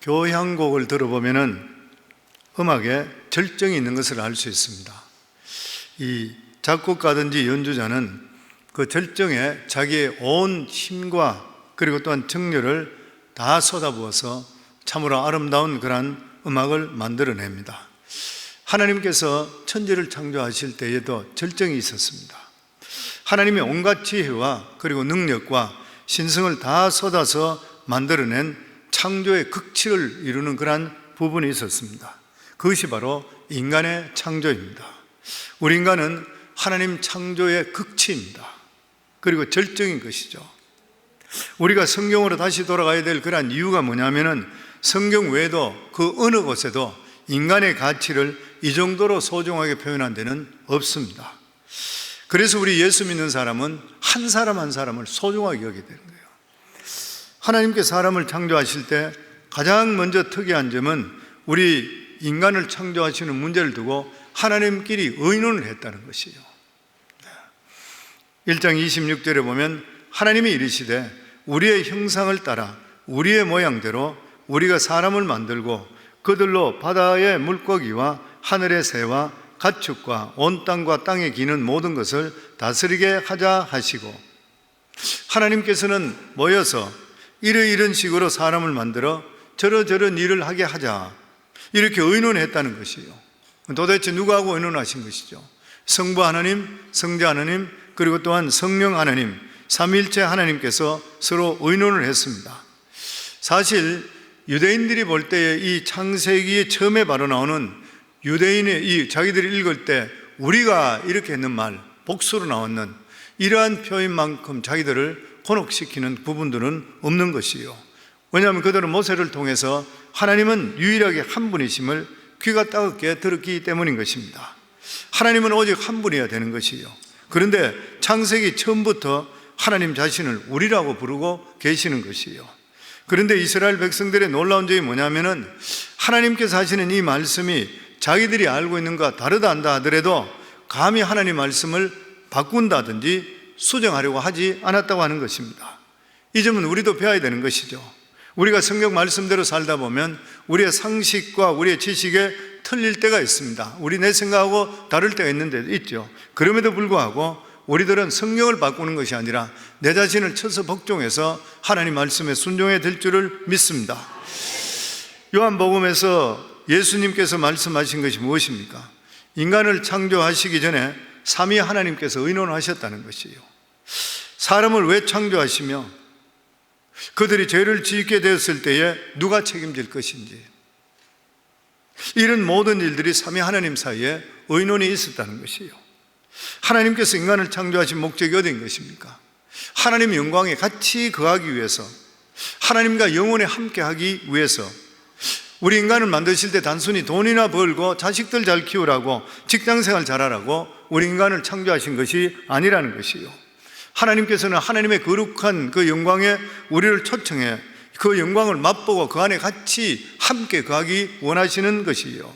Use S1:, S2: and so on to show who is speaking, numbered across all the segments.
S1: 교향곡을 들어보면은 음악에 절정이 있는 것을 알 수 있습니다. 이 작곡가든지 연주자는 그 절정에 자기의 온 힘과 그리고 또한 정열을 다 쏟아부어서 참으로 아름다운 그러한 음악을 만들어냅니다. 하나님께서 천지를 창조하실 때에도 절정이 있었습니다. 하나님의 온갖 지혜와 그리고 능력과 신성을 다 쏟아서 만들어낸 창조의 극치를 이루는 그러한 부분이 있었습니다. 그것이 바로 인간의 창조입니다. 우리 인간은 하나님 창조의 극치입니다. 그리고 절정인 것이죠. 우리가 성경으로 다시 돌아가야 될 그러한 이유가 뭐냐면은 성경 외에도 그 어느 곳에도 인간의 가치를 이 정도로 소중하게 표현한 데는 없습니다. 그래서 우리 예수 믿는 사람은 한 사람 한 사람을 소중하게 여기게 되는 거예요. 하나님께 사람을 창조하실 때 가장 먼저 특이한 점은 우리 인간을 창조하시는 문제를 두고 하나님끼리 의논을 했다는 것이에요. 1장 26절에 보면 하나님이 이르시되 우리의 형상을 따라 우리의 모양대로 우리가 사람을 만들고 그들로 바다의 물고기와 하늘의 새와 가축과 온 땅과 땅에 기는 모든 것을 다스리게 하자 하시고, 하나님께서는 모여서 이런 식으로 사람을 만들어 저런 일을 하게 하자 이렇게 의논했다는 것이에요. 도대체 누구하고 의논하신 것이죠? 성부 하나님, 성자 하나님, 그리고 또한 성령 하나님, 삼위일체 하나님께서 서로 의논을 했습니다. 사실 유대인들이 볼 때에 이 창세기의 처음에 바로 나오는 유대인의 이 자기들이 읽을 때 우리가 이렇게 했는 말, 복수로 나왔는 이러한 표현만큼 자기들을 곤혹시키는 부분들은 없는 것이에요. 왜냐하면 그들은 모세를 통해서 하나님은 유일하게 한 분이심을 귀가 따갑게 들었기 때문인 것입니다. 하나님은 오직 한 분이어야 되는 것이에요. 그런데 창세기 처음부터 하나님 자신을 우리라고 부르고 계시는 것이에요. 그런데 이스라엘 백성들의 놀라운 점이 뭐냐면은 하나님께서 하시는 이 말씀이 자기들이 알고 있는 것과 다르다 한다 하더라도 감히 하나님 말씀을 바꾼다든지 수정하려고 하지 않았다고 하는 것입니다. 이 점은 우리도 배워야 되는 것이죠. 우리가 성경 말씀대로 살다 보면 우리의 상식과 우리의 지식에 틀릴 때가 있습니다. 우리 내 생각하고 다를 때가 있는데 있죠. 그럼에도 불구하고 우리들은 성경을 바꾸는 것이 아니라 내 자신을 쳐서 복종해서 하나님 말씀에 순종해야 될 줄을 믿습니다. 요한복음에서 예수님께서 말씀하신 것이 무엇입니까? 인간을 창조하시기 전에 삼위 하나님께서 의논하셨다는 것이에요. 사람을 왜 창조하시며 그들이 죄를 짓게 되었을 때에 누가 책임질 것인지, 이런 모든 일들이 삼위 하나님 사이에 의논이 있었다는 것이에요. 하나님께서 인간을 창조하신 목적이 어디인 것입니까? 하나님의 영광에 같이 거하기 위해서, 하나님과 영원히 함께하기 위해서. 우리 인간을 만드실 때 단순히 돈이나 벌고 자식들 잘 키우라고, 직장생활 잘하라고 우리 인간을 창조하신 것이 아니라는 것이에요. 하나님께서는 하나님의 거룩한 그 영광에 우리를 초청해 그 영광을 맛보고 그 안에 같이 함께 거하기 원하시는 것이에요.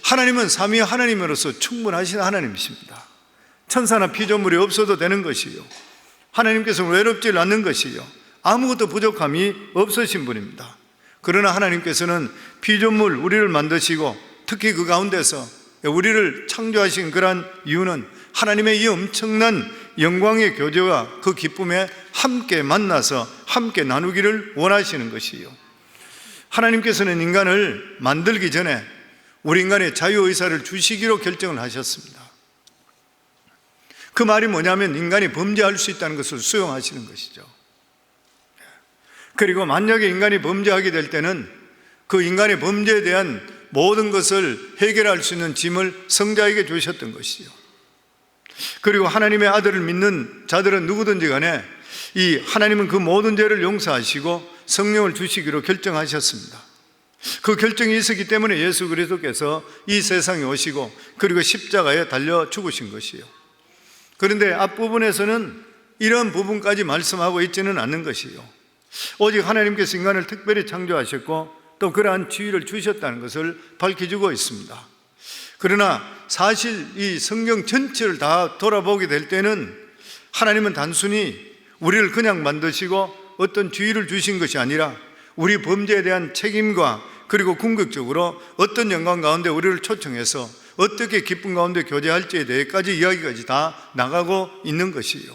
S1: 하나님은 삼위 하나님으로서 충분하신 하나님이십니다. 천사나 피조물이 없어도 되는 것이에요. 하나님께서는 외롭지 않는 것이에요. 아무것도 부족함이 없으신 분입니다. 그러나 하나님께서는 피조물 우리를 만드시고 특히 그 가운데서 우리를 창조하신 그러한 이유는 하나님의 이 엄청난 영광의 교제와 그 기쁨에 함께 만나서 함께 나누기를 원하시는 것이에요. 하나님께서는 인간을 만들기 전에 우리 인간의 자유의사를 주시기로 결정을 하셨습니다. 그 말이 뭐냐면 인간이 범죄할 수 있다는 것을 수용하시는 것이죠. 그리고 만약에 인간이 범죄하게 될 때는 그 인간의 범죄에 대한 모든 것을 해결할 수 있는 짐을 성자에게 주셨던 것이죠. 그리고 하나님의 아들을 믿는 자들은 누구든지 간에 이 하나님은 그 모든 죄를 용서하시고 성령을 주시기로 결정하셨습니다. 그 결정이 있었기 때문에 예수 그리스도께서 이 세상에 오시고 그리고 십자가에 달려 죽으신 것이에요. 그런데 앞부분에서는 이런 부분까지 말씀하고 있지는 않는 것이에요. 오직 하나님께서 인간을 특별히 창조하셨고 또 그러한 지위를 주셨다는 것을 밝혀주고 있습니다. 그러나 사실 이 성경 전체를 다 돌아보게 될 때는 하나님은 단순히 우리를 그냥 만드시고 어떤 지위를 주신 것이 아니라 우리 범죄에 대한 책임과 그리고 궁극적으로 어떤 영광 가운데 우리를 초청해서 어떻게 기쁨 가운데 교제할지에 대해까지 이야기까지 다 나가고 있는 것이요.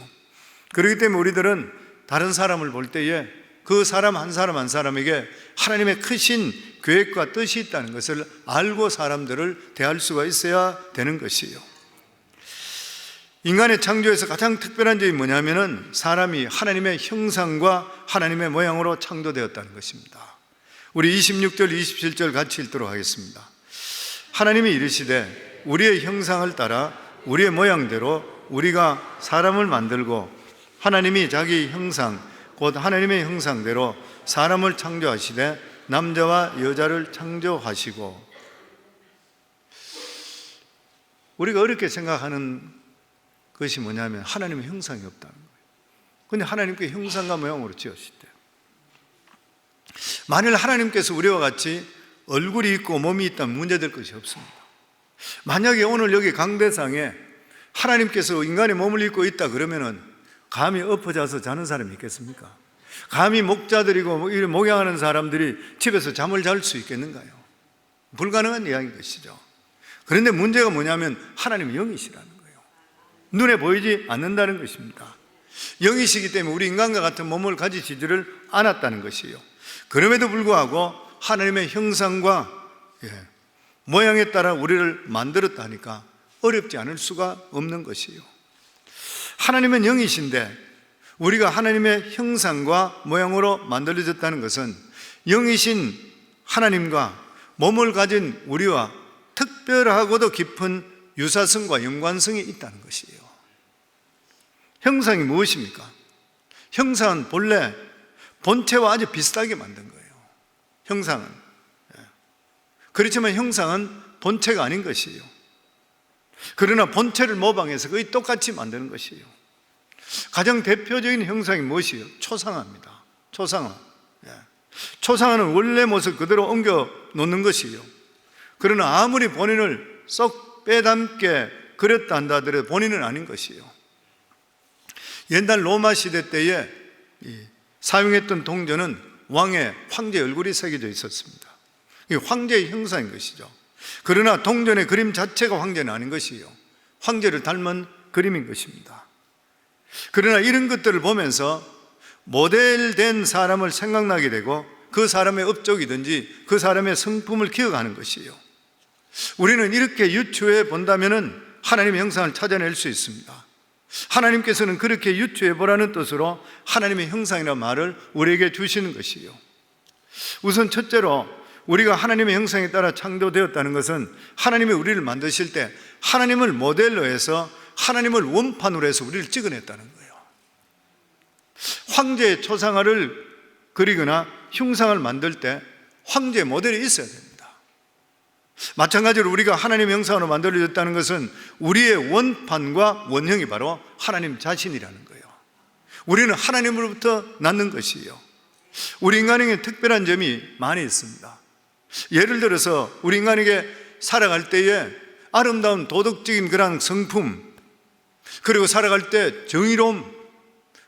S1: 그렇기 때문에 우리들은 다른 사람을 볼 때에 그 사람 한 사람 한 사람에게 하나님의 크신 계획과 뜻이 있다는 것을 알고 사람들을 대할 수가 있어야 되는 것이요. 인간의 창조에서 가장 특별한 점이 뭐냐면은 사람이 하나님의 형상과 하나님의 모양으로 창조되었다는 것입니다. 우리 26절, 27절 같이 읽도록 하겠습니다. 하나님이 이르시되 우리의 형상을 따라 우리의 모양대로 우리가 사람을 만들고 하나님이 자기 형상 곧 하나님의 형상대로 사람을 창조하시되 남자와 여자를 창조하시고. 우리가 어렵게 생각하는 것이 뭐냐면 하나님의 형상이 없다는 거예요. 그런데 하나님께 형상과 모양으로 지으셨대요. 만일 하나님께서 우리와 같이 얼굴이 있고 몸이 있다면 문제될 것이 없습니다. 만약에 오늘 여기 강대상에 하나님께서 인간의 몸을 입고 있다 그러면은 감히 엎어져서 자는 사람이 있겠습니까? 감히 목자들이고 목양하는 사람들이 집에서 잠을 잘 수 있겠는가요? 불가능한 이야기인 것이죠. 그런데 문제가 뭐냐면 하나님은 영이시라는 거예요. 눈에 보이지 않는다는 것입니다. 영이시기 때문에 우리 인간과 같은 몸을 가지시지를 않았다는 것이에요. 그럼에도 불구하고 하나님의 형상과 모양에 따라 우리를 만들었다니까 어렵지 않을 수가 없는 것이에요. 하나님은 영이신데 우리가 하나님의 형상과 모양으로 만들어졌다는 것은 영이신 하나님과 몸을 가진 우리와 특별하고도 깊은 유사성과 연관성이 있다는 것이에요. 형상이 무엇입니까? 형상은 본래 본체와 아주 비슷하게 만든 거예요. 형상은. 그렇지만 형상은 본체가 아닌 것이에요. 그러나 본체를 모방해서 거의 똑같이 만드는 것이에요. 가장 대표적인 형상이 무엇이에요? 초상화입니다. 초상화. 초상화는 원래 모습 그대로 옮겨 놓는 것이에요. 그러나 아무리 본인을 쏙 빼닮게 그렸다 한다 하더라도 본인은 아닌 것이에요. 옛날 로마 시대 때에 사용했던 동전은 왕의 황제 얼굴이 새겨져 있었습니다. 이게 황제의 형상인 것이죠. 그러나 동전의 그림 자체가 황제는 아닌 것이에요. 황제를 닮은 그림인 것입니다. 그러나 이런 것들을 보면서 모델된 사람을 생각나게 되고 그 사람의 업적이든지 그 사람의 성품을 기억하는 것이에요. 우리는 이렇게 유추해 본다면 하나님의 형상을 찾아낼 수 있습니다. 하나님께서는 그렇게 유추해 보라는 뜻으로 하나님의 형상이라는 말을 우리에게 주시는 것이에요. 우선 첫째로 우리가 하나님의 형상에 따라 창조되었다는 것은 하나님이 우리를 만드실 때 하나님을 모델로 해서 하나님을 원판으로 해서 우리를 찍어냈다는 거예요. 황제의 초상화를 그리거나 흉상을 만들 때 황제의 모델이 있어야 됩니다. 마찬가지로 우리가 하나님의 형상으로 만들어졌다는 것은 우리의 원판과 원형이 바로 하나님 자신이라는 거예요. 우리는 하나님으로부터 낳는 것이에요. 우리 인간에게 특별한 점이 많이 있습니다. 예를 들어서 우리 인간에게 살아갈 때에 아름다운 도덕적인 그런 성품, 그리고 살아갈 때 정의로움,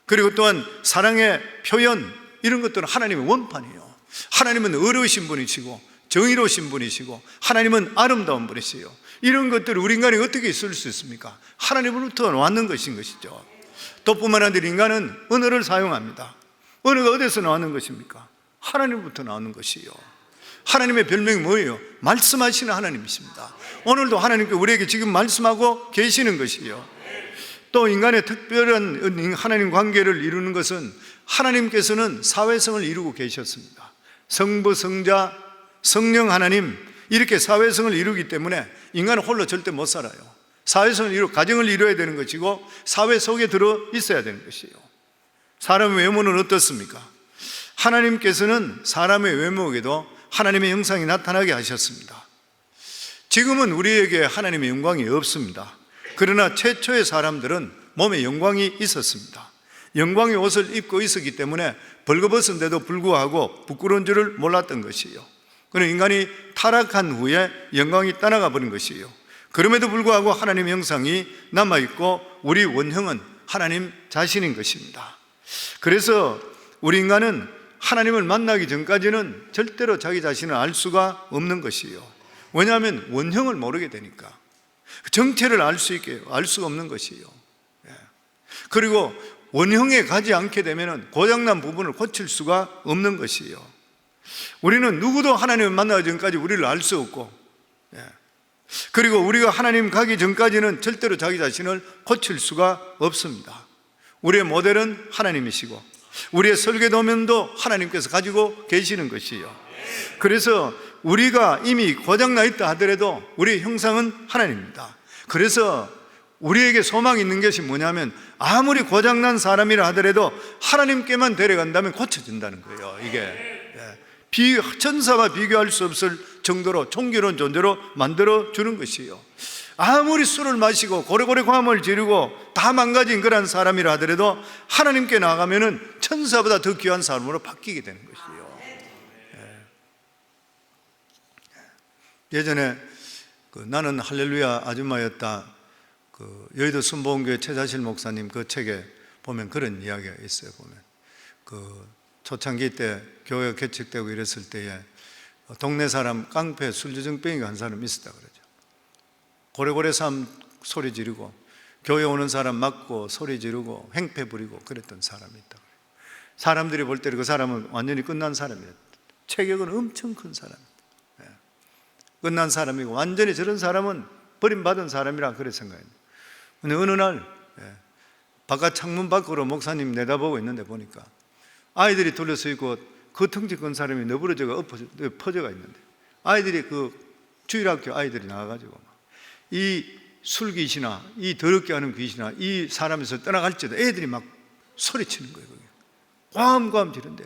S1: 그리고 또한 사랑의 표현, 이런 것들은 하나님의 원판이에요. 하나님은 의로우신 분이시고 정의로우신 분이시고 하나님은 아름다운 분이시요. 이런 것들을 우리 인간이 어떻게 있을 수 있습니까? 하나님으로부터 왔는 것인 것이죠. 또 뿐만 아니라 인간은 언어를 사용합니다. 언어가 어디서 나왔는 것입니까? 하나님으로부터 나오는 것이요. 하나님의 별명이 뭐예요? 말씀하시는 하나님이십니다. 오늘도 하나님께 우리에게 지금 말씀하고 계시는 것이요. 또 인간의 특별한 하나님 관계를 이루는 것은 하나님께서는 사회성을 이루고 계셨습니다. 성부, 성자, 성령 하나님, 이렇게 사회성을 이루기 때문에 인간은 홀로 절대 못 살아요. 사회성을 이루고 가정을 이루어야 되는 것이고 사회 속에 들어 있어야 되는 것이에요. 사람의 외모는 어떻습니까? 하나님께서는 사람의 외모에도 하나님의 형상이 나타나게 하셨습니다. 지금은 우리에게 하나님의 영광이 없습니다. 그러나 최초의 사람들은 몸에 영광이 있었습니다. 영광의 옷을 입고 있었기 때문에 벌거벗은데도 불구하고 부끄러운 줄을 몰랐던 것이에요. 그러나 인간이 타락한 후에 영광이 떠나가 버린 것이에요. 그럼에도 불구하고 하나님의 형상이 남아있고 우리 원형은 하나님 자신인 것입니다. 그래서 우리 인간은 하나님을 만나기 전까지는 절대로 자기 자신을 알 수가 없는 것이요. 왜냐하면 원형을 모르게 되니까. 정체를 알 수 있게 알 수가 없는 것이요. 그리고 원형에 가지 않게 되면 고장난 부분을 고칠 수가 없는 것이요. 우리는 누구도 하나님을 만나기 전까지 우리를 알 수 없고, 그리고 우리가 하나님 가기 전까지는 절대로 자기 자신을 고칠 수가 없습니다. 우리의 모델은 하나님이시고 우리의 설계도면도 하나님께서 가지고 계시는 것이요. 그래서 우리가 이미 고장나 있다 하더라도 우리의 형상은 하나님입니다. 그래서 우리에게 소망이 있는 것이 뭐냐면 아무리 고장난 사람이라 하더라도 하나님께만 데려간다면 고쳐진다는 거예요. 이게 천사와 비교할 수 없을 정도로 존귀로운 존재로 만들어주는 것이에요. 아무리 술을 마시고 고래고래 과음을 지르고 다 망가진 그런 사람이라 하더라도 하나님께 나가면은 천사보다 더 귀한 사람으로 바뀌게 되는 것이에요. 예전에 나는 할렐루야 아줌마였다, 여의도 순복음교회 최자실 목사님 그 책에 보면 그런 이야기가 있어요. 보면 초창기 때 교회가 개척되고 이랬을 때에 동네 사람 깡패 술주정뱅이가 한 사람 있었다 그러죠. 고래고래 삶 소리 지르고 교회 오는 사람 맞고 소리 지르고 행패 부리고 그랬던 사람이 있다. 사람들이 볼 때 그 사람은 완전히 끝난 사람이었다. 체격은 엄청 큰 사람이다. 끝난 사람이고 완전히 저런 사람은 버림받은 사람이라 그래 생각했는데, 근데 어느 날 바깥 창문 밖으로 목사님 내다보고 있는데 보니까 아이들이 둘러서 있고 그 덩치 큰 사람이 너부러져가 퍼져가 있는데, 아이들이 주일학교 아이들이 나와가지고 이 술귀신아, 이 더럽게 하는 귀신아, 이 사람에서 떠나갈지도 애들이 막 소리치는 거예요. 과함 지른데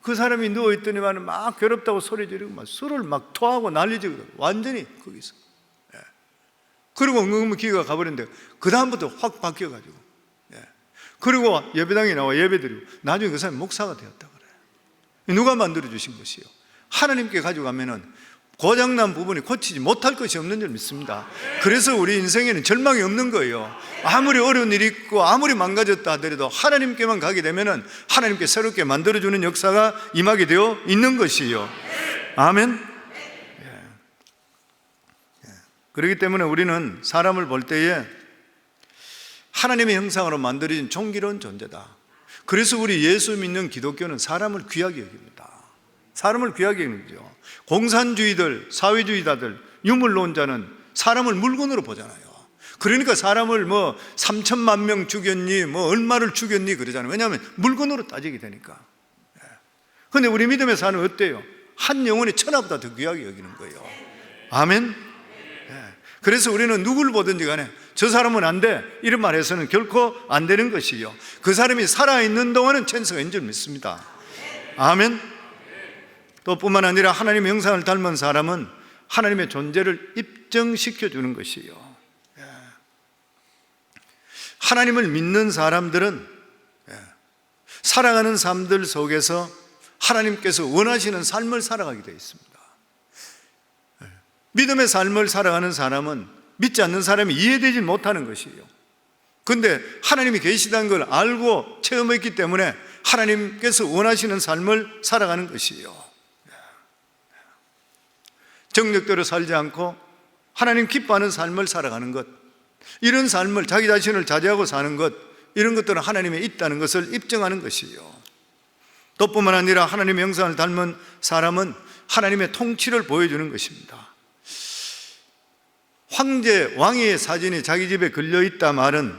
S1: 그 사람이 누워있더니만 막 괴롭다고 소리 지르고 막 술을 막 토하고 난리지거든. 완전히 거기서. 그리고 엉엉 기가 가버렸는데 그 다음부터 확 바뀌어가지고, 그리고 예배당에 나와 예배드리고 나중에 그 사람이 목사가 되었다 그래. 누가 만들어주신 것이요? 하나님께 가지고 가면은 고장난 부분이 고치지 못할 것이 없는 줄 믿습니다. 그래서 우리 인생에는 절망이 없는 거예요. 아무리 어려운 일이 있고 아무리 망가졌다 하더라도 하나님께만 가게 되면은 하나님께 새롭게 만들어주는 역사가 임하게 되어 있는 것이요. 아멘. 그렇기 때문에 우리는 사람을 볼 때에 하나님의 형상으로 만들어진 존귀로운 존재다. 그래서 우리 예수 믿는 기독교는 사람을 귀하게 여깁니다. 사람을 귀하게 여기죠. 공산주의들, 사회주의자들, 유물론자는 사람을 물건으로 보잖아요. 그러니까 사람을 3천만 명 죽였니, 얼마를 죽였니 그러잖아요. 왜냐하면 물건으로 따지게 되니까. 그런데 우리 믿음의 사람은 어때요? 한 영혼이 천하보다 더 귀하게 여기는 거예요. 아멘. 그래서 우리는 누구를 보든지 간에 저 사람은 안 돼, 이런 말 해서는 결코 안 되는 것이요. 그 사람이 살아있는 동안은 천사인 줄 믿습니다. 아멘. 또 뿐만 아니라 하나님의 형상을 닮은 사람은 하나님의 존재를 입증시켜 주는 것이요. 하나님을 믿는 사람들은 살아가는 삶들 속에서 하나님께서 원하시는 삶을 살아가게 되어 있습니다. 믿음의 삶을 살아가는 사람은 믿지 않는 사람이 이해되지 못하는 것이에요. 그런데 하나님이 계시다는 걸 알고 체험했기 때문에 하나님께서 원하시는 삶을 살아가는 것이에요. 정력대로 살지 않고 하나님 기뻐하는 삶을 살아가는 것, 이런 삶을 자기 자신을 자제하고 사는 것, 이런 것들은 하나님에 있다는 것을 입증하는 것이요. 또 뿐만 아니라 하나님의 형상을 닮은 사람은 하나님의 통치를 보여주는 것입니다. 황제, 왕의 사진이 자기 집에 걸려있다 말은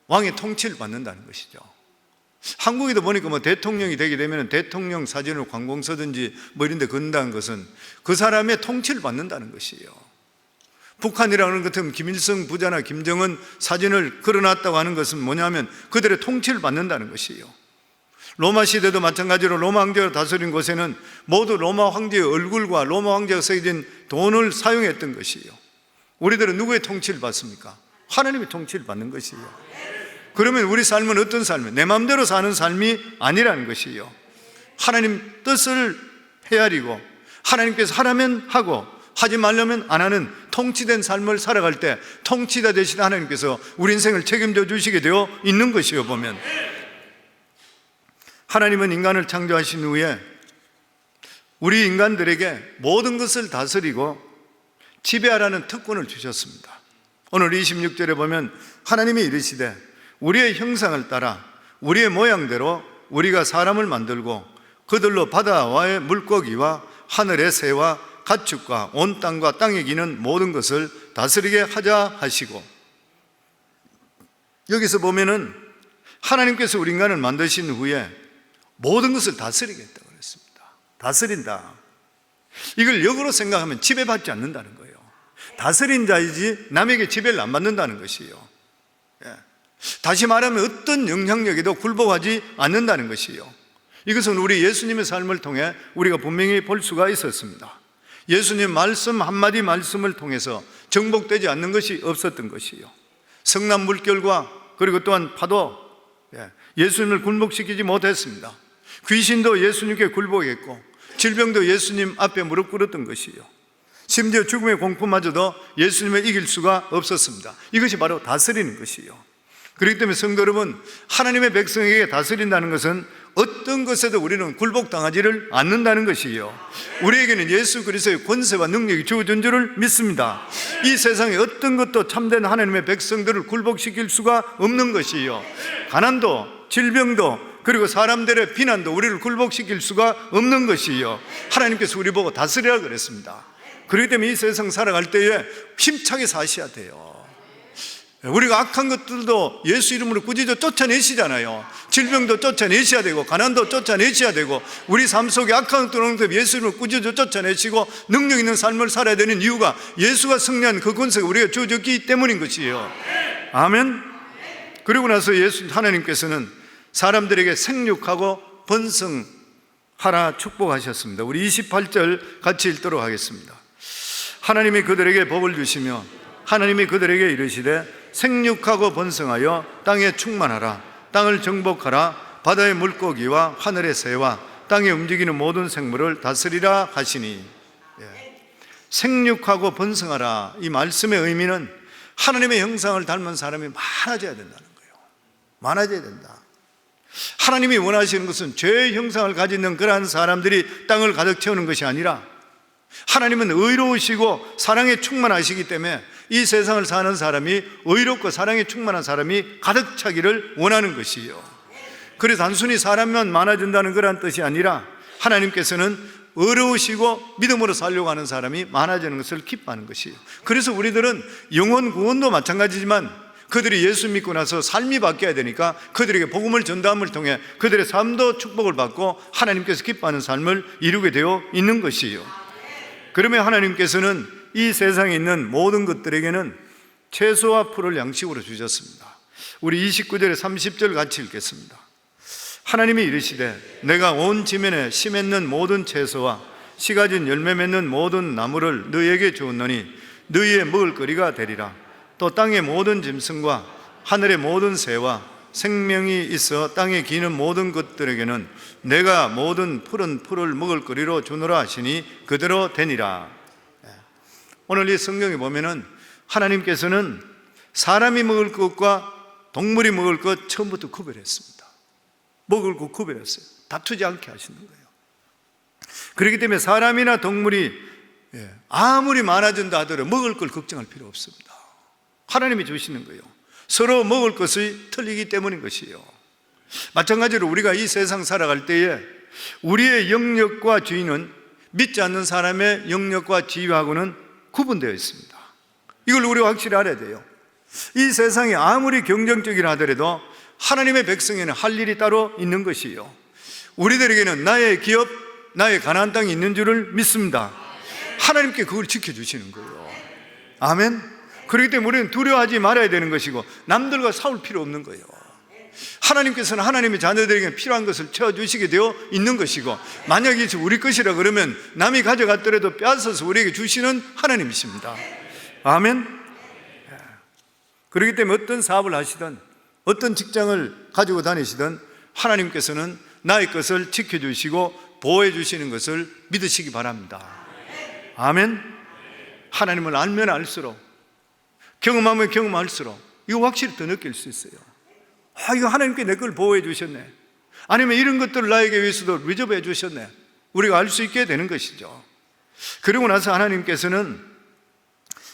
S1: 왕의 통치를 받는다는 것이죠. 한국에도 보니까 대통령이 되게 되면 대통령 사진을 관공서든지 이런 데 건다는 것은 그 사람의 통치를 받는다는 것이에요. 북한이라는 것 같으면 김일성 부자나 김정은 사진을 걸어놨다고 하는 것은 뭐냐면 그들의 통치를 받는다는 것이에요. 로마 시대도 마찬가지로 로마 황제가 다스린 곳에는 모두 로마 황제의 얼굴과 로마 황제가 새겨진 돈을 사용했던 것이에요. 우리들은 누구의 통치를 받습니까? 하나님의 통치를 받는 것이에요. 그러면 우리 삶은 어떤 삶이에요? 내 마음대로 사는 삶이 아니라는 것이에요. 하나님 뜻을 헤아리고 하나님께서 하라면 하고 하지 말려면 안 하는 통치된 삶을 살아갈 때 통치자 되신 하나님께서 우리 인생을 책임져 주시게 되어 있는 것이요. 보면 하나님은 인간을 창조하신 후에 우리 인간들에게 모든 것을 다스리고 지배하라는 특권을 주셨습니다. 오늘 26절에 보면 하나님이 이르시되 우리의 형상을 따라 우리의 모양대로 우리가 사람을 만들고 그들로 바다와의 물고기와 하늘의 새와 가축과 온 땅과 땅에 기는 모든 것을 다스리게 하자 하시고, 여기서 보면은 하나님께서 우리 인간을 만드신 후에 모든 것을 다스리겠다고 그랬습니다. 다스린다. 이걸 역으로 생각하면 지배받지 않는다는 거예요. 다스린 자이지 남에게 지배를 안 받는다는 것이에요. 다시 말하면 어떤 영향력에도 굴복하지 않는다는 것이에요. 이것은 우리 예수님의 삶을 통해 우리가 분명히 볼 수가 있었습니다. 예수님 말씀 한마디 말씀을 통해서 정복되지 않는 것이 없었던 것이에요. 성난 물결과 그리고 또한 파도, 예수님을 굴복시키지 못했습니다. 귀신도 예수님께 굴복했고 질병도 예수님 앞에 무릎 꿇었던 것이에요. 심지어 죽음의 공포마저도 예수님을 이길 수가 없었습니다. 이것이 바로 다스리는 것이에요. 그렇기 때문에 성도 여러분, 하나님의 백성에게 다스린다는 것은 어떤 것에도 우리는 굴복당하지를 않는다는 것이에요. 우리에게는 예수 그리스도의 권세와 능력이 주어진 줄을 믿습니다. 이 세상에 어떤 것도 참된 하나님의 백성들을 굴복시킬 수가 없는 것이에요. 가난도 질병도 그리고 사람들의 비난도 우리를 굴복시킬 수가 없는 것이에요. 하나님께서 우리 보고 다스리라 그랬습니다. 그렇기 때문에 이 세상 살아갈 때에 힘차게 사셔야 돼요. 우리가 악한 것들도 예수 이름으로 꾸짖어 쫓아내시잖아요. 질병도 쫓아내셔야 되고 가난도 쫓아내셔야 되고 우리 삶 속에 악한 것들 오는 데 예수 이름으로 꾸짖어 쫓아내시고 능력 있는 삶을 살아야 되는 이유가 예수가 승리한 그 권세가 우리가 주어졌기 때문인 것이에요. 아멘. 그리고 나서 하나님께서는 사람들에게 생육하고 번성하라 축복하셨습니다. 우리 28절 같이 읽도록 하겠습니다. 하나님이 그들에게 복을 주시며 하나님이 그들에게 이르시되 생육하고 번성하여 땅에 충만하라. 땅을 정복하라. 바다의 물고기와 하늘의 새와 땅에 움직이는 모든 생물을 다스리라 하시니. 생육하고 번성하라. 이 말씀의 의미는 하나님의 형상을 닮은 사람이 많아져야 된다는 거예요. 많아져야 된다. 하나님이 원하시는 것은 죄의 형상을 가지는 그러한 사람들이 땅을 가득 채우는 것이 아니라 하나님은 의로우시고 사랑에 충만하시기 때문에 이 세상을 사는 사람이 의롭고 사랑에 충만한 사람이 가득 차기를 원하는 것이에요. 그래서 단순히 사람만 많아진다는 그런 뜻이 아니라 하나님께서는 의로우시고 믿음으로 살려고 하는 사람이 많아지는 것을 기뻐하는 것이에요. 그래서 우리들은 영혼 구원도 마찬가지지만 그들이 예수 믿고 나서 삶이 바뀌어야 되니까 그들에게 복음을 전담을 통해 그들의 삶도 축복을 받고 하나님께서 기뻐하는 삶을 이루게 되어 있는 것이에요. 그러면 하나님께서는 이 세상에 있는 모든 것들에게는 채소와 풀을 양식으로 주셨습니다. 우리 29절에 30절 같이 읽겠습니다. 하나님이 이르시되 내가 온 지면에 씨 맺는 모든 채소와 씨 가진 열매 맺는 모든 나무를 너희에게 주었노니 너희의 먹을 거리가 되리라. 또 땅의 모든 짐승과 하늘의 모든 새와 생명이 있어 땅에 기는 모든 것들에게는 내가 모든 푸른 풀을 먹을 거리로 주노라 하시니 그대로 되니라. 오늘 이 성경에 보면은 하나님께서는 사람이 먹을 것과 동물이 먹을 것 처음부터 구별했습니다. 먹을 것 구별했어요. 다투지 않게 하시는 거예요. 그렇기 때문에 사람이나 동물이 아무리 많아진다 하더라도 먹을 걸 걱정할 필요 없습니다. 하나님이 주시는 거예요. 서로 먹을 것이 틀리기 때문인 것이에요. 마찬가지로 우리가 이 세상 살아갈 때에 우리의 영역과 지위는 믿지 않는 사람의 영역과 지위하고는 구분되어 있습니다. 이걸 우리가 확실히 알아야 돼요. 이 세상이 아무리 경쟁적이라 하더라도 하나님의 백성에는 할 일이 따로 있는 것이에요. 우리들에게는 나의 기업, 나의 가나안 땅이 있는 줄을 믿습니다. 하나님께 그걸 지켜주시는 거예요. 아멘. 그렇기 때문에 우리는 두려워하지 말아야 되는 것이고 남들과 싸울 필요 없는 거예요. 하나님께서는 하나님의 자녀들에게 필요한 것을 채워주시게 되어 있는 것이고 만약에 우리 것이라 그러면 남이 가져갔더라도 빼앗아서 우리에게 주시는 하나님이십니다. 아멘. 그렇기 때문에 어떤 사업을 하시든 어떤 직장을 가지고 다니시든 하나님께서는 나의 것을 지켜주시고 보호해 주시는 것을 믿으시기 바랍니다. 아멘. 하나님을 알면 알수록 경험하면 경험할수록 이거 확실히 더 느낄 수 있어요. 이거 하나님께 내 걸 보호해 주셨네. 아니면 이런 것들을 나에게 위해서도 리저브해 주셨네, 우리가 알 수 있게 되는 것이죠. 그리고 나서 하나님께서는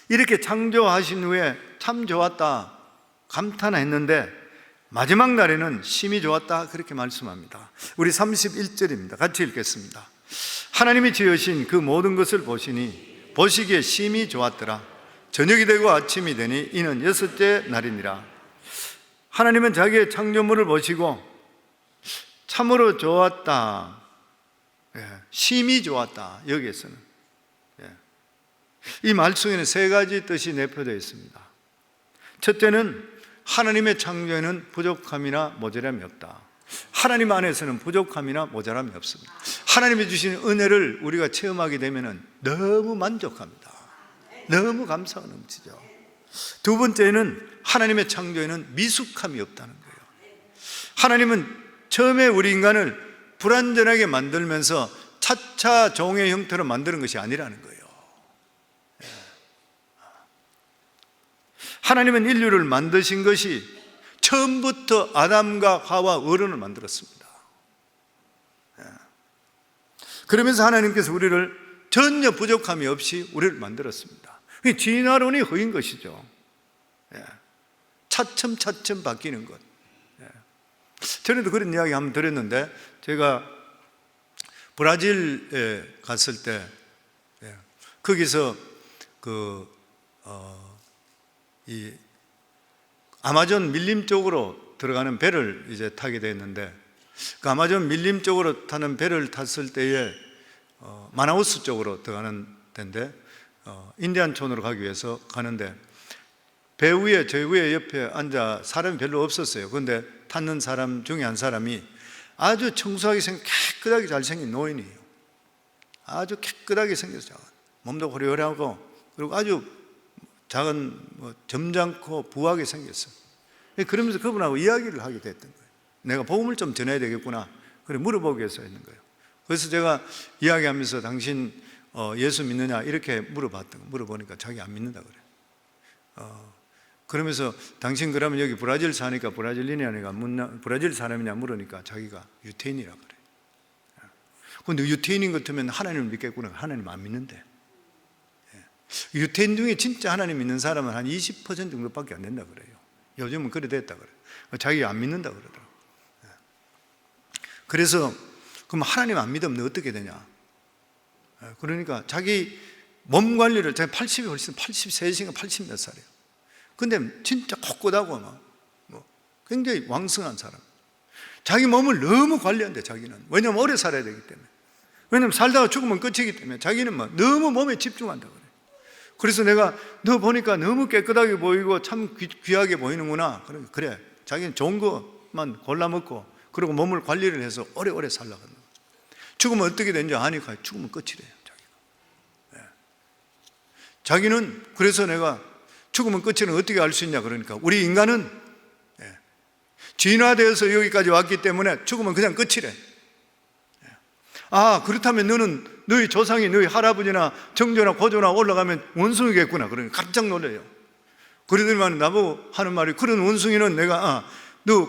S1: 이렇게 창조하신 후에 참 좋았다 감탄했는데 마지막 날에는 심히 좋았다 그렇게 말씀합니다. 우리 31절입니다. 같이 읽겠습니다. 하나님이 지으신 그 모든 것을 보시니 보시기에 심히 좋았더라. 저녁이 되고 아침이 되니 이는 6째 날이니라. 하나님은 자기의 창조물을 보시고 참으로 좋았다, 심히 좋았다. 여기에서는 이 말 속에는 세 가지 뜻이 내포되어 있습니다. 첫째는 하나님의 창조에는 부족함이나 모자람이 없다. 하나님 안에서는 부족함이나 모자람이 없습니다. 하나님이 주신 은혜를 우리가 체험하게 되면 너무 만족합니다. 너무 감사가 넘치죠. 두 번째는 하나님의 창조에는 미숙함이 없다는 거예요. 하나님은 처음에 우리 인간을 불완전하게 만들면서 차차 종의 형태로 만드는 것이 아니라는 거예요. 하나님은 인류를 만드신 것이 처음부터 아담과 하와 어른을 만들었습니다. 그러면서 하나님께서 우리를 전혀 부족함이 없이 우리를 만들었습니다. 진화론이 허인 것이죠. 차츰차츰 바뀌는 것. 전에도 그런 이야기 한번 들었는데, 제가 브라질에 갔을 때 거기서 이 아마존 밀림 쪽으로 들어가는 배를 이제 타게 됐는데, 그 아마존 밀림 쪽으로 타는 배를 탔을 때에 마나우스 쪽으로 들어가는 데인데, 인디안촌으로 가기 위해서 가는데 배 위에, 저 위에 옆에 앉아 사람이 별로 없었어요. 그런데 탔는 사람 중에 한 사람이 아주 청소하게 깨끗하게 잘생긴 노인이에요. 아주 깨끗하게 생겨서 몸도 호리호리하고, 그리고 아주 작은 점잖고 부하게 생겼어요. 그러면서 그분하고 이야기를 하게 됐던 거예요. 내가 복음을 좀 전해야 되겠구나, 그래 물어보기 위해서 했는 거예요. 그래서 제가 이야기하면서 당신 예수 믿느냐 이렇게 물어보니까 자기 안 믿는다 그래요. 그러면서 당신 그러면 여기 브라질 사니까 브라질리냐니까 브라질 사람이냐 물으니까 자기가 유태인이라 그래요. 그런데 유태인인 것 같으면 하나님을 믿겠구나. 하나님 안 믿는데. 유태인 중에 진짜 하나님 믿는 사람은 한 20% 정도밖에 안 된다 그래요. 요즘은 그래 됐다 그래요. 자기가 안 믿는다 그러더라고요. 그래서 그럼 하나님 안 믿으면 어떻게 되냐? 그러니까 자기 몸 관리를, 자기 80이 훨씬 83인가 80 몇 살이에요. 근데 진짜 꼿꼿하고 뭐 굉장히 왕성한 사람. 자기 몸을 너무 관리한대 자기는. 왜냐면 오래 살아야 되기 때문에. 왜냐면 살다가 죽으면 끝이기 때문에 자기는 뭐 너무 몸에 집중한다 그래. 그래서 내가 너 보니까 너무 깨끗하게 보이고 참 귀하게 보이는구나. 그래. 자기는 좋은 것만 골라 먹고 그리고 몸을 관리를 해서 오래오래 살려고 한다. 죽으면 어떻게 되는지 아니까 죽으면 끝이래요. 자기는 그래서 내가 죽으면 끝이는 어떻게 알 수 있냐 그러니까 우리 인간은 진화되어서 여기까지 왔기 때문에 죽으면 그냥 끝이래. 아, 그렇다면 너는 너희 조상이 너희 할아버지나 정조나 고조나 올라가면 원숭이겠구나. 그러니까 깜짝 놀래요. 그러더니만 나보고 하는 말이, 그런 원숭이는 내가 너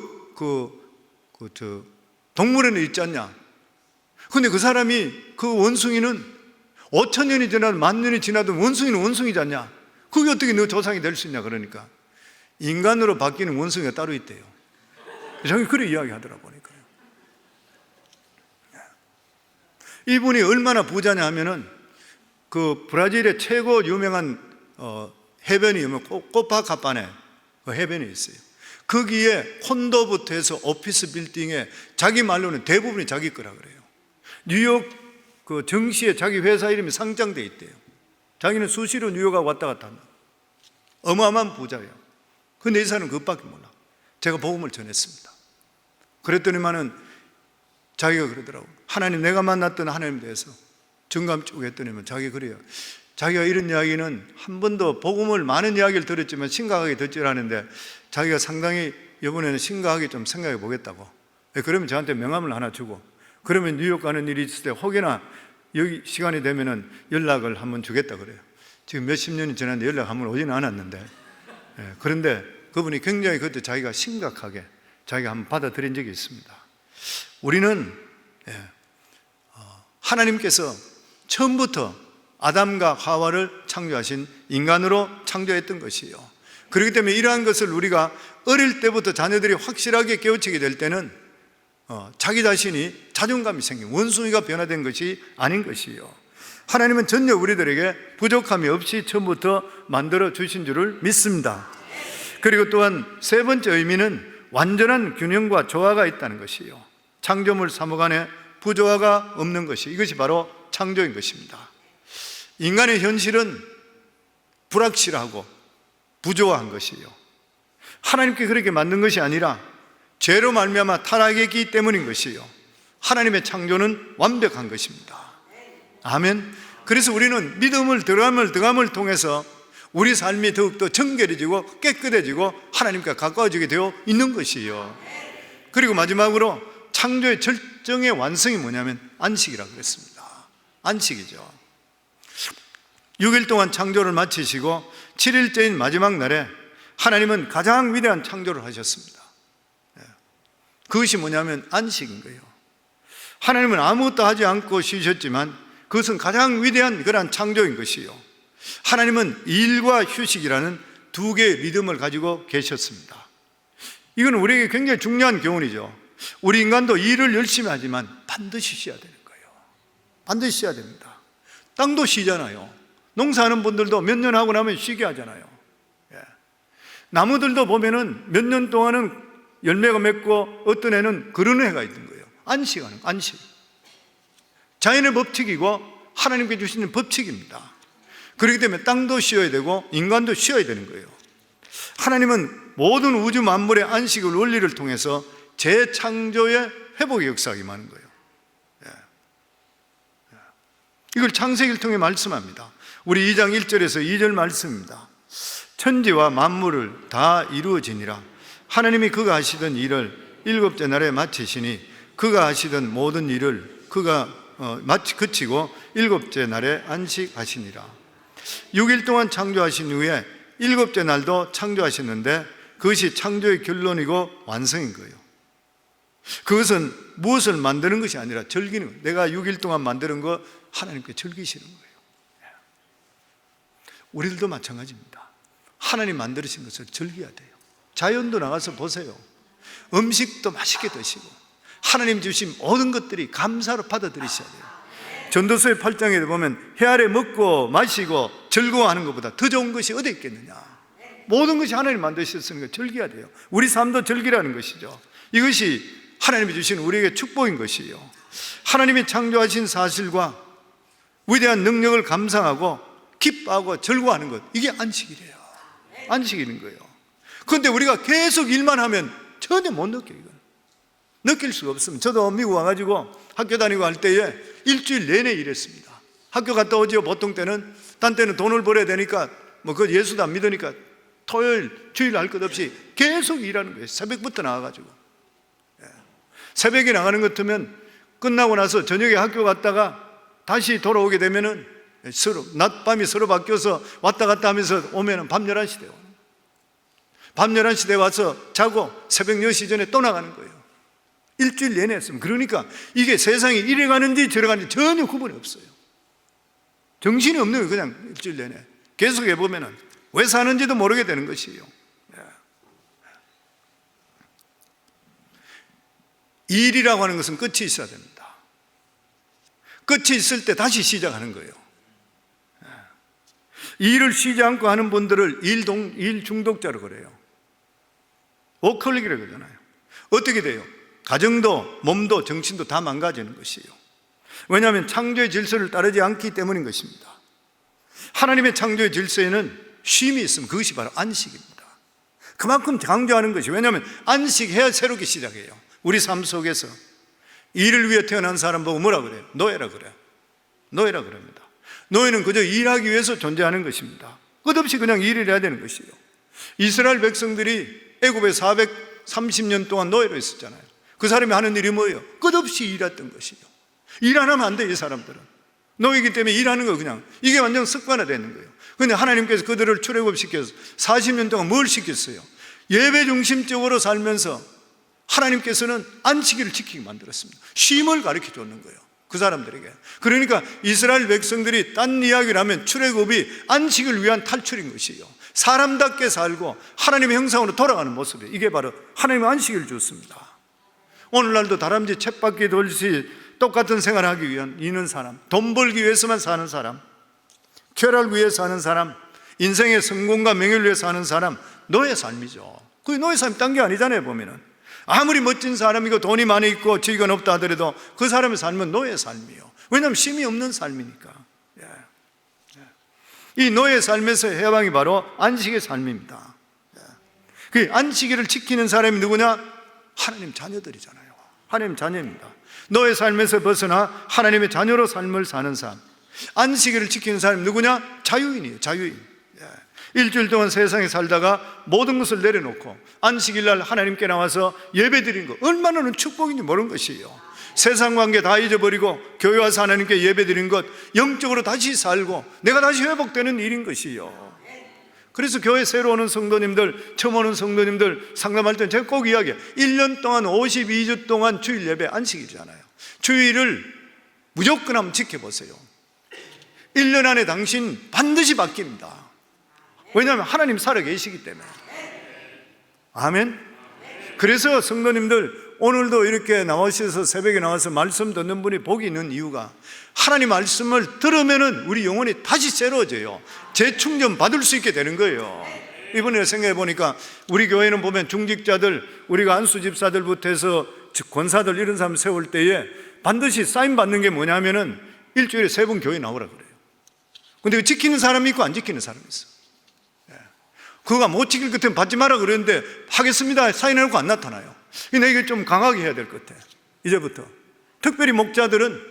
S1: 동물원에 있지 않냐. 근데 그 사람이 그 원숭이는 5,000년이 지나도 10,000년이 지나도 원숭이는 원숭이지 않냐. 그게 어떻게 너 조상이 될 수 있냐. 그러니까 인간으로 바뀌는 원숭이가 따로 있대요. 자기 그렇게 이야기하더라 보니까요. 이분이 얼마나 부자냐 하면은 그 브라질의 최고 유명한 해변이 코파카바네 그 해변이 있어요. 거기에 콘도부터 해서 오피스 빌딩에 자기 말로는 대부분이 자기 거라 그래요. 뉴욕 그 정시에 자기 회사 이름이 상장돼 있대요. 자기는 수시로 뉴욕하고 왔다 갔다 한다. 어마어마한 부자예요. 근데 이 사람은 그것밖에 몰라. 제가 복음을 전했습니다. 그랬더니만은 자기가 그러더라고. 하나님, 내가 만났던 하나님에 대해서 정감 쭉 했더니만 자기가 그래요. 자기가 이런 이야기는 한 번도 복음을 많은 이야기를 들었지만 심각하게 듣질 않은데 자기가 상당히 이번에는 심각하게 좀 생각해 보겠다고. 그러면 저한테 명함을 하나 주고, 그러면 뉴욕 가는 일이 있을 때 혹여나 여기 시간이 되면은 연락을 한번 주겠다 그래요. 지금 몇십 년이 지났는데 연락 한번 오지는 않았는데, 그런데 그분이 굉장히 그때 자기가 심각하게 자기가 한번 받아들인 적이 있습니다. 우리는 하나님께서 처음부터 아담과 하와를 창조하신 인간으로 창조했던 것이에요. 그렇기 때문에 이러한 것을 우리가 어릴 때부터 자녀들이 확실하게 깨우치게 될 때는 자기 자신이 자존감이 생긴 원숭이가 변화된 것이 아닌 것이에요. 하나님은 전혀 우리들에게 부족함이 없이 처음부터 만들어 주신 줄을 믿습니다. 그리고 또한 세 번째 의미는 완전한 균형과 조화가 있다는 것이에요. 창조물 사목 안에 부조화가 없는 것이, 이것이 바로 창조인 것입니다. 인간의 현실은 불확실하고 부조화한 것이에요. 하나님께 그렇게 만든 것이 아니라 죄로 말미암아 타락했기 때문인 것이에요. 하나님의 창조는 완벽한 것입니다. 아멘. 그래서 우리는 믿음을 들어감을 통해서 우리 삶이 더욱더 정결해지고 깨끗해지고 하나님과 가까워지게 되어 있는 것이에요. 그리고 마지막으로 창조의 절정의 완성이 뭐냐면 안식이라고 그랬습니다. 안식이죠. 6일 동안 창조를 마치시고 7일째인 마지막 날에 하나님은 가장 위대한 창조를 하셨습니다. 그것이 뭐냐면 안식인 거예요. 하나님은 아무것도 하지 않고 쉬셨지만 그것은 가장 위대한 그러한 창조인 것이요. 하나님은 일과 휴식이라는 두 개의 리듬을 가지고 계셨습니다. 이건 우리에게 굉장히 중요한 교훈이죠. 우리 인간도 일을 열심히 하지만 반드시 쉬어야 되는 거예요. 반드시 쉬어야 됩니다. 땅도 쉬잖아요. 농사하는 분들도 몇 년 하고 나면 쉬게 하잖아요. 나무들도 보면은 몇 년 동안은 열매가 맺고 어떤 애는 그런 애가 있는 거예요. 안식하는 거, 안식. 자연의 법칙이고 하나님께 주시는 법칙입니다. 그렇기 때문에 땅도 쉬어야 되고 인간도 쉬어야 되는 거예요. 하나님은 모든 우주 만물의 안식을 원리를 통해서 재창조의 회복의 역사가 임하는 거예요. 이걸 창세기를 통해 말씀합니다. 우리 2장 1절에서 2절 말씀입니다. 천지와 만물을 다 이루어지니라. 하나님이 그가 하시던 일을 일곱째 날에 마치시니 그가 하시던 모든 일을 그가 그치고 일곱째 날에 안식하시니라. 6일 동안 창조하신 후에 일곱째 날도 창조하셨는데 그것이 창조의 결론이고 완성인 거예요. 그것은 무엇을 만드는 것이 아니라 즐기는 거예요. 내가 6일 동안 만드는 거 하나님께 즐기시는 거예요. 우리들도 마찬가지입니다. 하나님 만드신 것을 즐겨야 돼요. 자연도 나가서 보세요. 음식도 맛있게 드시고 하나님 주신 모든 것들이 감사로 받아들이셔야 돼요. 전도서의 8장에 보면 해 아래 먹고 마시고 즐거워하는 것보다 더 좋은 것이 어디 있겠느냐. 모든 것이 하나님 만드셨으니까 즐겨야 돼요. 우리 삶도 즐기라는 것이죠. 이것이 하나님이 주신 우리에게 축복인 것이에요. 하나님이 창조하신 사실과 위대한 능력을 감상하고 기뻐하고 즐거워하는 것, 이게 안식이래요. 안식이는 거예요. 그런데 우리가 계속 일만 하면 전혀 못 느껴요. 이건 느낄 수가 없습니다. 저도 미국 와가지고 학교 다니고 할 때에 일주일 내내 일했습니다. 학교 갔다 오죠. 보통 때는 딴 때는 돈을 벌어야 되니까 그 예수도 안 믿으니까 토요일 주일 할 것 없이 계속 일하는 거예요. 새벽부터 나와가지고 새벽에 나가는 것 같으면 끝나고 나서 저녁에 학교 갔다가 다시 돌아오게 되면은 낮밤이 서로 바뀌어서 왔다 갔다 하면서 오면은 밤 11시 돼요. 밤 11시 돼 와서 자고 새벽 10시 전에 또 나가는 거예요. 일주일 내내 했습니다. 그러니까 이게 세상이 이래 가는지 저래 가는지 전혀 구분이 없어요. 정신이 없는 거예요. 그냥 일주일 내내 계속 해보면은 왜 사는지도 모르게 되는 것이에요. 일이라고 하는 것은 끝이 있어야 됩니다. 끝이 있을 때 다시 시작하는 거예요. 일을 쉬지 않고 하는 분들을 일 중독자로 그래요. 워커홀릭이라고 그러잖아요. 어떻게 돼요? 가정도 몸도 정신도 다 망가지는 것이에요. 왜냐하면 창조의 질서를 따르지 않기 때문인 것입니다. 하나님의 창조의 질서에는 쉼이 있으면 그것이 바로 안식입니다. 그만큼 강조하는 것이, 왜냐하면 안식해야 새롭게 시작해요. 우리 삶 속에서 일을 위해 태어난 사람 보고 뭐라 그래요? 노예라 그래요. 노예라 그럽니다. 노예는 그저 일하기 위해서 존재하는 것입니다. 끝없이 그냥 일을 해야 되는 것이에요. 이스라엘 백성들이 애굽에 430년 동안 노예로 있었잖아요. 그 사람이 하는 일이 뭐예요? 끝없이 일했던 것이에요. 일 안 하면 안 돼요. 이 사람들은 노예이기 때문에 일하는 거, 그냥 이게 완전 습관화되는 거예요. 그런데 하나님께서 그들을 출애굽시켜서 40년 동안 뭘 시켰어요? 예배 중심적으로 살면서 하나님께서는 안식일을 지키게 만들었습니다. 쉼을 가르쳐 줬는 거예요, 그 사람들에게. 그러니까 이스라엘 백성들이 딴 이야기를 하면 출애굽이 안식을 위한 탈출인 것이에요. 사람답게 살고 하나님의 형상으로 돌아가는 모습이에요. 이게 바로 하나님의 안식일을 줬습니다. 오늘날도 다람쥐 쳇바퀴 돌듯이 똑같은 생활을 하기 위한 있는 사람, 돈 벌기 위해서만 사는 사람, 쾌락 위해 사는 사람, 인생의 성공과 명예를 위해 사는 사람, 노예 삶이죠. 그게 노예 삶이 딴 게 아니잖아요. 보면은 아무리 멋진 사람이고 돈이 많이 있고 지위가 높다 하더라도 그 사람의 삶은 노예 삶이에요. 왜냐하면 쉼이 없는 삶이니까. 이 노예 삶에서 해방이 바로 안식의 삶입니다. 그 안식일을 지키는 사람이 누구냐? 하나님 자녀들이잖아요. 하나님 자녀입니다. 노예 삶에서 벗어나 하나님의 자녀로 삶을 사는 사람. 안식일을 지키는 사람이 누구냐? 자유인이에요. 자유인. 일주일 동안 세상에 살다가 모든 것을 내려놓고 안식일날 하나님께 나와서 예배드리는 거 얼마나 축복인지 모르는 것이에요. 세상 관계 다 잊어버리고 교회 와서 하나님께 예배드리는 것, 영적으로 다시 살고 내가 다시 회복되는 일인 것이에요. 그래서 교회 새로 오는 성도님들, 처음 오는 성도님들 상담할 때 제가 꼭 이야기해요. 1년 동안 52주 동안 주일 예배 안식일이잖아요. 주일을 무조건 한번 지켜보세요. 1년 안에 당신 반드시 바뀝니다. 왜냐하면 하나님 살아계시기 때문에. 아멘. 그래서 성도님들 오늘도 이렇게 나오셔서 새벽에 나와서 말씀 듣는 분이 복이 있는 이유가 하나님 말씀을 들으면은 우리 영혼이 다시 새로워져요. 재충전 받을 수 있게 되는 거예요. 이번에 생각해 보니까 우리 교회는 보면 중직자들, 우리가 안수 집사들부터 해서 권사들 이런 사람 세울 때에 반드시 사인 받는 게 뭐냐면은 일주일에 3번 교회 나오라 그래요. 근데 지키는 사람이 있고 안 지키는 사람이 있어. 그거가 못 지킬 것 같으면 받지 마라 그랬는데 하겠습니다 사인해놓고 안 나타나요. 근데 이게 좀 강하게 해야 될 것 같아. 이제부터 특별히 목자들은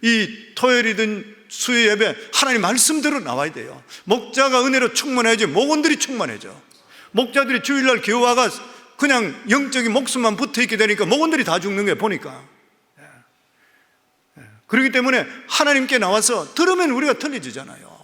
S1: 이 토요일이든 수요 예배 하나님 말씀대로 나와야 돼요. 목자가 은혜로 충만해야지 목원들이 충만해져. 목자들이 주일날 교화가 그냥 영적인 목숨만 붙어있게 되니까 목원들이 다 죽는 거예요. 보니까. 그렇기 때문에 하나님께 나와서 들으면 우리가 틀려지잖아요.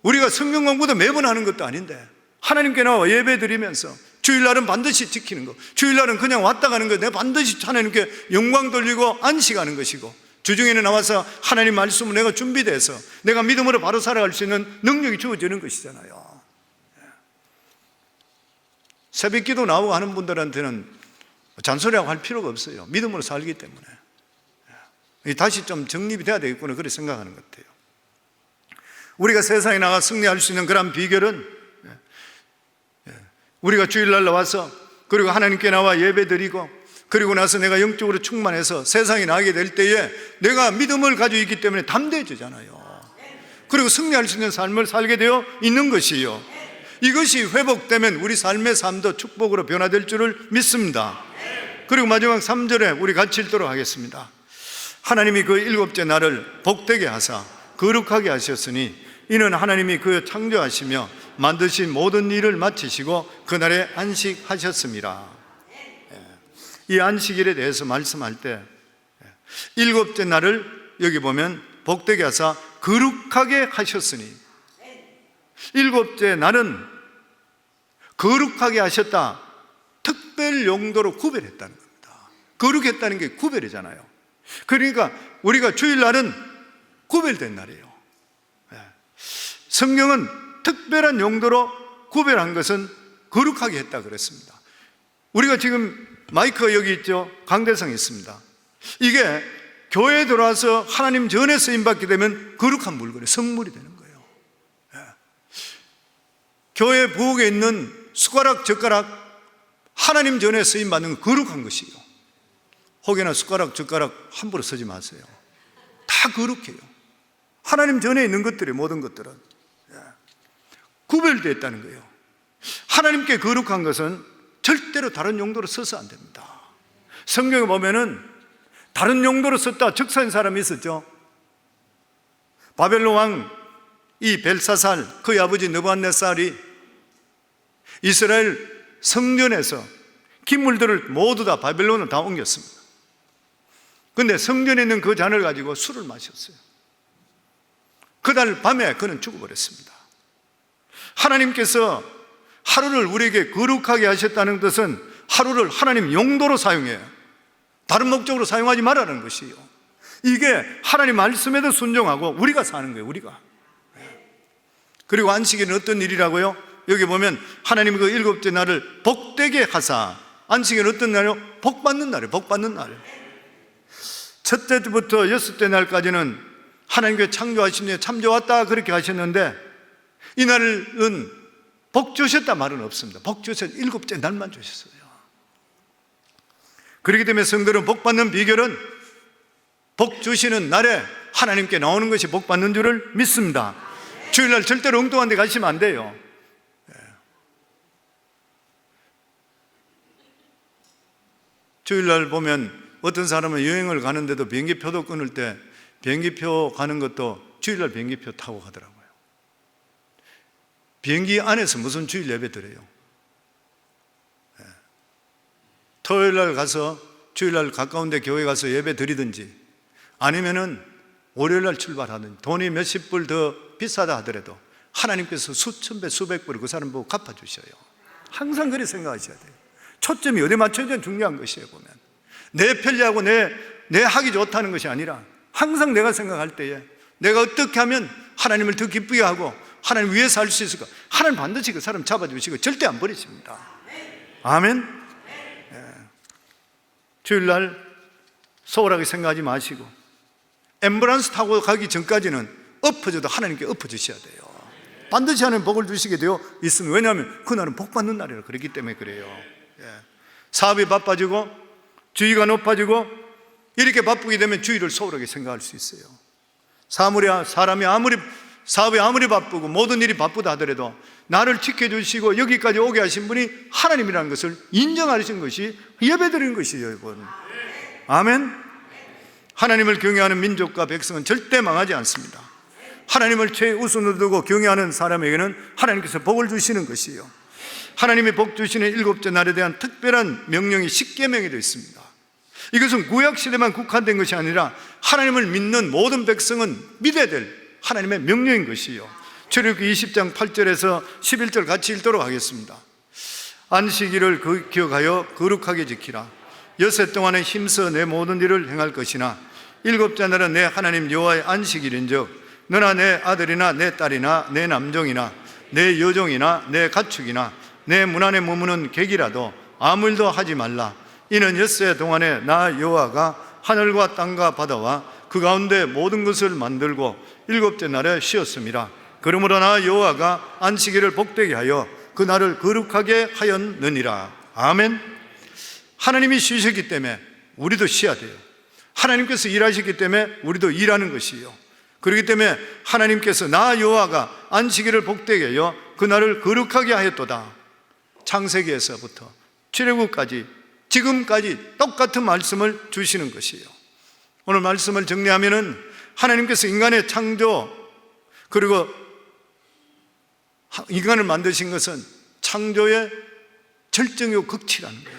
S1: 우리가 성경 공부도 매번 하는 것도 아닌데 하나님께 나와 예배 드리면서 주일날은 반드시 지키는 거, 주일날은 그냥 왔다 가는 거, 내가 반드시 하나님께 영광 돌리고 안식하는 것이고, 주중에는 나와서 하나님 말씀을 내가 준비돼서 내가 믿음으로 바로 살아갈 수 있는 능력이 주어지는 것이잖아요. 새벽기도 나오고 하는 분들한테는 잔소리하고 할 필요가 없어요. 믿음으로 살기 때문에. 다시 좀 정립이 돼야 되겠구나 그렇게 생각하는 것 같아요. 우리가 세상에 나가 승리할 수 있는 그런 비결은 우리가 주일날 나와서 그리고 하나님께 나와 예배드리고 그리고 나서 내가 영적으로 충만해서 세상에 나가게 될 때에 내가 믿음을 가지고 있기 때문에 담대해지잖아요. 그리고 승리할 수 있는 삶을 살게 되어 있는 것이에요. 이것이 회복되면 우리 삶의 삶도 축복으로 변화될 줄을 믿습니다. 그리고 마지막 3절에 우리 같이 읽도록 하겠습니다. 하나님이 그 7째 날을 복되게 하사 거룩하게 하셨으니 이는 하나님이 그 창조하시며 만드신 모든 일을 마치시고 그날에 안식하셨습니다. 이 안식일에 대해서 말씀할 때 7째 날을 여기 보면 복되게 하사 거룩하게 하셨으니 7째 날은 거룩하게 하셨다. 특별 용도로 구별했다는 겁니다. 거룩했다는 게 구별이잖아요. 그러니까 우리가 주일날은 구별된 날이에요. 성경은 특별한 용도로 구별한 것은 거룩하게 했다 그랬습니다. 우리가 지금 마이크가 여기 있죠. 강대상에 있습니다. 이게 교회에 들어와서 하나님 전에 쓰임받게 되면 거룩한 물건이 성물이 되는 거예요. 교회 부엌에 있는 숟가락, 젓가락 하나님 전에 쓰임받는 건 거룩한 것이에요. 혹여나 숟가락, 젓가락 함부로 쓰지 마세요. 다 거룩해요. 하나님 전에 있는 것들이 모든 것들은 구별되어 있다는 거예요. 하나님께 거룩한 것은 절대로 다른 용도로 써서 안 됩니다. 성경에 보면은 다른 용도로 썼다 즉사한 사람이 있었죠. 바벨론 왕 이 벨사살, 그의 아버지 느부갓네살이 이스라엘 성전에서 기물들을 모두 다 바벨론으로 다 옮겼습니다. 그런데 성전에 있는 그 잔을 가지고 술을 마셨어요. 그날 밤에 그는 죽어버렸습니다. 하나님께서 하루를 우리에게 거룩하게 하셨다는 뜻은 하루를 하나님 용도로 사용해요. 다른 목적으로 사용하지 말라는 것이요. 이게 하나님 말씀에도 순종하고 우리가 사는 거예요. 우리가. 그리고 안식일은 어떤 일이라고요? 여기 보면 하나님이 그 일곱째 날을 복되게 하사, 안식일은 어떤 날이요? 복받는 날이에요. 복받는 날. 첫째 때부터 여섯째 날까지는 하나님께 창조하신 데 참 좋았다 그렇게 하셨는데, 이 날은 복 주셨다 말은 없습니다. 복 주셨, 일곱째 날만 주셨어요. 그렇기 때문에 성도는 복 받는 비결은 복 주시는 날에 하나님께 나오는 것이 복 받는 줄을 믿습니다. 주일날 절대로 엉뚱한 데 가시면 안 돼요. 주일날 보면 어떤 사람은 여행을 가는데도 비행기표도 끊을 때 비행기표 가는 것도 주일날 비행기표 타고 가더라고요. 비행기 안에서 무슨 주일 예배 드려요? 토요일날 가서 주일날 가까운 데 교회 가서 예배 드리든지, 아니면은 월요일날 출발하든지, 돈이 몇십 불 더 비싸다 하더라도 하나님께서 수천 배 수백 불을 그 사람 보고 갚아주셔요. 항상 그렇게 생각하셔야 돼요. 초점이 어디 맞춰야 되는 중요한 것이에요. 보면 내 편리하고 내 하기 좋다는 것이 아니라, 항상 내가 생각할 때에 내가 어떻게 하면 하나님을 더 기쁘게 하고 하나님 위해서 할 수 있을까? 하나님 반드시 그 사람 잡아주시고 절대 안 버리십니다. 아멘. 주일날 소홀하게 생각하지 마시고, 앰뷸런스 타고 가기 전까지는 엎어져도 하나님께 엎어주셔야 돼요. 반드시 하나님 복을 주시게 되어 있으면, 왜냐하면 그날은 복 받는 날이라 그렇기 때문에 그래요. 사업이 바빠지고 주의가 높아지고 이렇게 바쁘게 되면 주의를 소홀하게 생각할 수 있어요. 사람이 사업이 아무리 바쁘고 모든 일이 바쁘다 하더라도 나를 지켜주시고 여기까지 오게 하신 분이 하나님이라는 것을 인정하신 것이 예배드리는 것이에요, 여러분. 아멘. 하나님을 경외하는 민족과 백성은 절대 망하지 않습니다. 하나님을 최우선으로 두고 경외하는 사람에게는 하나님께서 복을 주시는 것이에요. 하나님이 복 주시는 일곱째 날에 대한 특별한 명령이 십계명이 되어 있습니다. 이것은 구약시대만 국한된 것이 아니라 하나님을 믿는 모든 백성은 믿어야 될 하나님의 명령인 것이에요. 출애굽기 20장 8절에서 11절 같이 읽도록 하겠습니다. 안식일을 기억하여 거룩하게 지키라. 여섯 동안에 힘써 내 모든 일을 행할 것이나 일곱째 날은 내 하나님 여호와의 안식일인즉 너나 내 아들이나 내 딸이나 내 남종이나 내 여종이나 내 가축이나 내 문 안에 머무는 객이라도 아무 일도 하지 말라. 이는 엿새 동안에 나 여호와가 하늘과 땅과 바다와 그 가운데 모든 것을 만들고 일곱째 날에 쉬었음이라. 그러므로 나 여호와가 안식일을 복되게 하여 그 날을 거룩하게 하였느니라. 아멘. 하나님이 쉬셨기 때문에 우리도 쉬어야 돼요. 하나님께서 일하셨기 때문에 우리도 일하는 것이에요. 그렇기 때문에 하나님께서 나 여호와가 안식일을 복되게 하여 그 날을 거룩하게 하였도다. 창세기에서부터 출애굽까지 지금까지 똑같은 말씀을 주시는 것이에요. 오늘 말씀을 정리하면은 하나님께서 인간의 창조, 그리고 인간을 만드신 것은 창조의 절정이고 극치라는 거예요.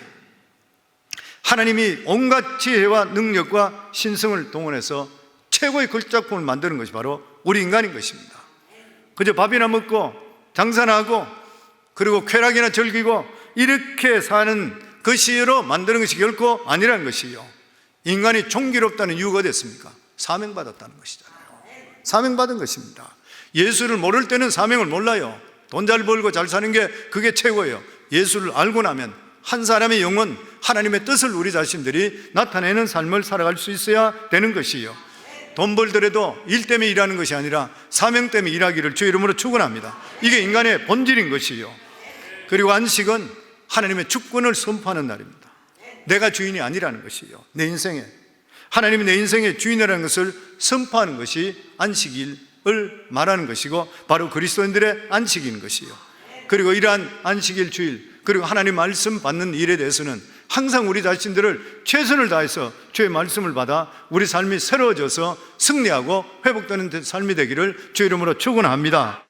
S1: 하나님이 온갖 지혜와 능력과 신성을 동원해서 최고의 걸작품을 만드는 것이 바로 우리 인간인 것입니다. 그저 밥이나 먹고 장사나 하고 그리고 쾌락이나 즐기고 이렇게 사는 것이로 만드는 것이 결코 아니라는 것이요. 인간이 존귀롭다는 이유가 어디 있습니까? 사명받았다는 것이잖아요. 사명받은 것입니다. 예수를 모를 때는 사명을 몰라요. 돈 잘 벌고 잘 사는 게 그게 최고예요. 예수를 알고 나면 한 사람의 영혼, 하나님의 뜻을 우리 자신들이 나타내는 삶을 살아갈 수 있어야 되는 것이에요. 돈 벌더라도 일 때문에 일하는 것이 아니라 사명 때문에 일하기를 주의 이름으로 축원합니다. 이게 인간의 본질인 것이에요. 그리고 안식은 하나님의 주권을 선포하는 날입니다. 내가 주인이 아니라는 것이에요. 내 인생에 하나님이 내 인생의 주인이라는 것을 선포하는 것이 안식일을 말하는 것이고 바로 그리스도인들의 안식인 것이에요. 그리고 이러한 안식일 주일, 그리고 하나님 말씀 받는 일에 대해서는 항상 우리 자신들을 최선을 다해서 주의 말씀을 받아 우리 삶이 새로워져서 승리하고 회복되는 삶이 되기를 주의 이름으로 축원합니다.